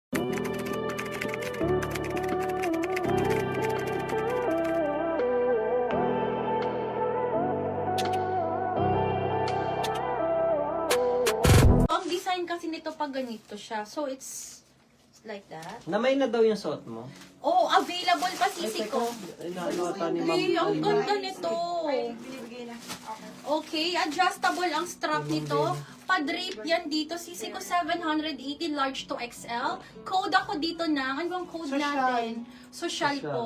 Ang design kasi nito pag ganito siya. So, it's like that. Namay na daw yung suot mo. Oh, available pa sisi ko. Inaluwata ni Hey, ang Ma'am. ganda nito. Okay, adjustable ang strap nito. Pa-drape yan dito. Sisi ko 718 large to XL. Code ako dito na. Ano bang code Social. natin? Social po.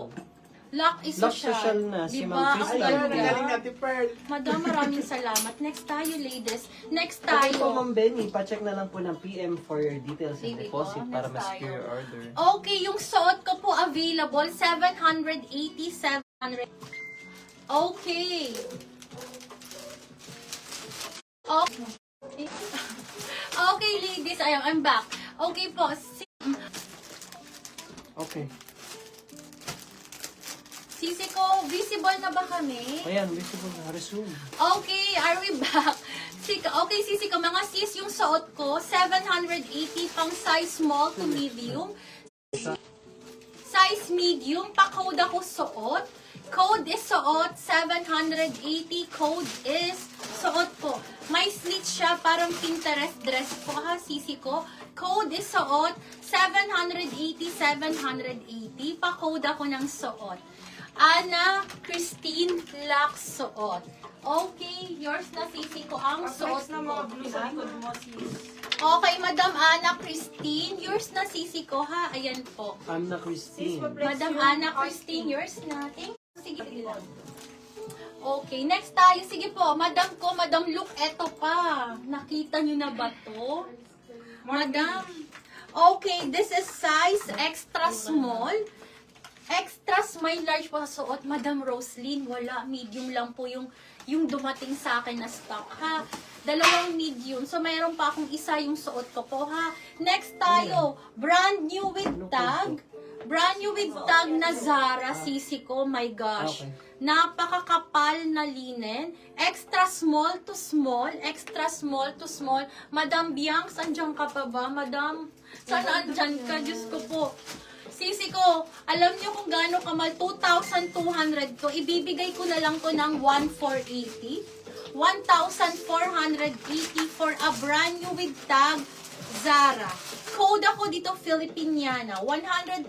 Lock is Lock social. social na, si Diba? Ma'am Crystal. Ang Ayun, ganda. galing natin, Pearl. Madam, maraming salamat. Next tayo, ladies. Next Okay po, tayo. Ma'am Benny, pacheck na lang po ng PM for your details and Baby ko, deposit next para ma-secure tayo. your order. Okay, yung suot ko po available, 787. Okay. Okay. Okay, ladies, I'm back. Okay po. Okay. Sisi ko, visible na ba kami? Ayan, visible na. Resume. Okay, are we back? Okay, sisi ko, mga sis, yung suot ko, 780 pang size small to medium. Size medium, pa-code ako suot. Code is suot, 780. Code is suot po. May slits siya, parang Pinterest dress po ha, sisi ko. Code is suot, 780, 780. Pa-code ako ng suot. Ana Christine Lux suot. Okay, yours na sisi ko ang suot na mga blue sa likod mo, sis. Okay, Madam Ana Christine, yours na sisi ko ha. Ayan po. Anna Christine. Madam Ana Christine, yours na. Thank you. Sige lang. Okay, next tayo. Sige po, Madam ko, Madam Look, eto pa. Nakita nyo na ba to? Madam. Okay, this is size extra small. Extra small large po sa suot. Madam Roslyn, wala. Medium lang po yung dumating sa akin na stock, ha? Dalawang medium. So, mayroon pa akong isa yung suot ko po, ha? Next tayo. Brand new with tag. Brand new with tag na Zara. Sisi ko, my gosh. Okay. Napakakapal na linen. Extra small to small. Extra small to small. Madam Bianx, andyan ka pa ba? Madam, sana andyan ka? Diyos ko po. Sisi ko, alam niyo kung gaano kamal, 2,200 to. Ibibigay ko na lang to ng 1,480. 1,480 for a brand new with tag Zara. Code ako dito Filipiniana. 100%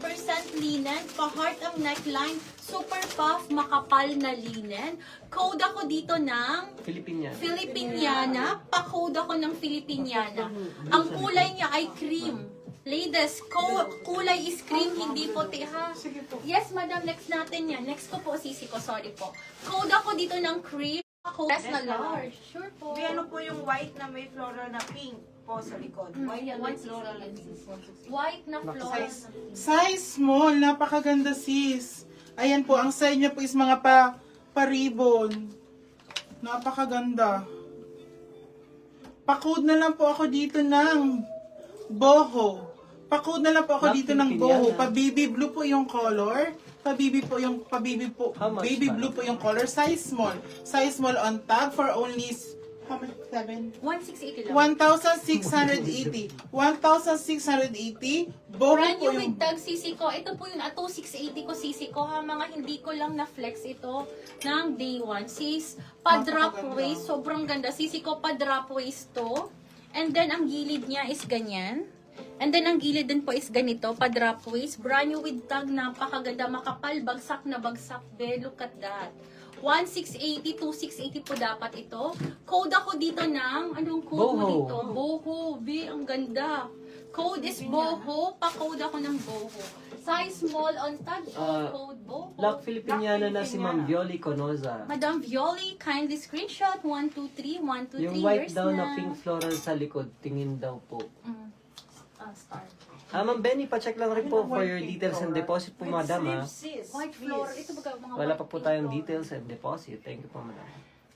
linen, pa-heart ang neckline, super puff, makapal na linen. Code ako dito ng Filipiniana. Filipiniana. Pa-code ako ng Filipiniana. Ang kulay niya ay cream. Ladies, kulay is cream, hindi puti ha. Yes, madam, next natin yan. Next ko po, sisi ko, sorry po. Code ako dito ng cream. Yes na large. Sure po. May ano po yung white na may floral na pink po sa likod. White Ayan, with 160 floral lang, and sis. White na floral. Size small, napakaganda sis. Ayan po, ang side niya po is mga pa-ribbon. Napakaganda. Pa-code na lang po ako dito ng boho. Pa-code na lang po ako Black dito ng Filipiniana. boho. Pa-baby blue po yung color. Baby How much blue ba? po yung color. Size small. Size small on tag for only how much? 7? 1,680 lang. 1,680. 1,680. Boho Brand po new yung with tag sisi ko. Ito po yung 2,680 ko sisi ko ha. Mga hindi ko lang na-flex ito ng day 1. Sis, pa-drop Napakaganda. waist. Sobrang ganda. Sisi ko pa-drop waist to. And then, ang gilid niya is ganyan. And then, ang gilid din po is ganito, pa-drop waist. Brand new with tag, napakaganda, makapal, bagsak na bagsak. Be, look at that. 1,680, 2,680 po dapat ito. Code ako dito ng, anong code mo Boho. dito? Boho. Be, ang ganda. Code is Boho. Pa-code ako ng Boho. Size small on tag, code Boho. Black Filipiniana na si Ma'am Violi Conoza. Madam Violi, kindly screenshot. 123, 123 Yung white years daw na. na pink floral sa likod, tingin daw po. Star. Ma'am Benny, pacheck lang rin po for your details and deposit po, madam ha. sis. White floor. Ito ba mga Wala white pa po pink tayong floor? details and deposit. Thank you po, madam.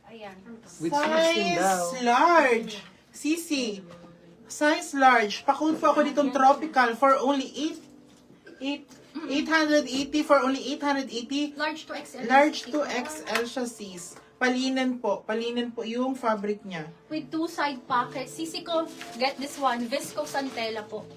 Ayan. With sleeves din daw. Size large. Sisi. Size large. Pa-code po ako ditong tropical for only 880 for only 880. Large to XL. Large to XL siya sis. Palinen po. Palinen po yung fabric niya. With two side pockets. Sisi ko, get this one. Viscose Antella po.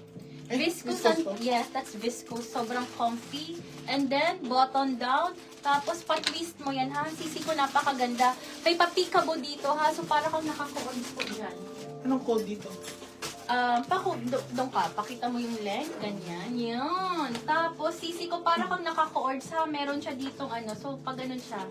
Viscose, viscose to. yes, that's viscose. Sobrang comfy. And then, button down. Tapos, pat-twist mo yan, ha? Sisi ko, napakaganda. May papikabo dito, ha? So, para kang nakakuod po dyan. Anong code dito? Doon ka, pakita mo yung length, ganyan, yan. Tapos, sisi ko, para kang naka-cords, ha? Meron siya ditong ano, so, pag ganun siya.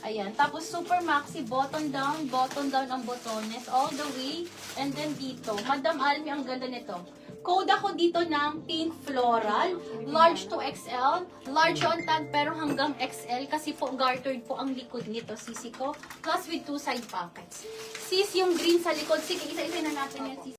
Ayan, tapos super maxi, button down ang botones, all the way. And then dito, Madam Almi, ang ganda nito. Code ako dito ng pink floral, large to XL, large on tag pero hanggang XL kasi po gartered po ang likod nito, sisi ko, plus with 2 side pockets. Sis, yung green sa likod, sige, isa-isa na natin yan, sis.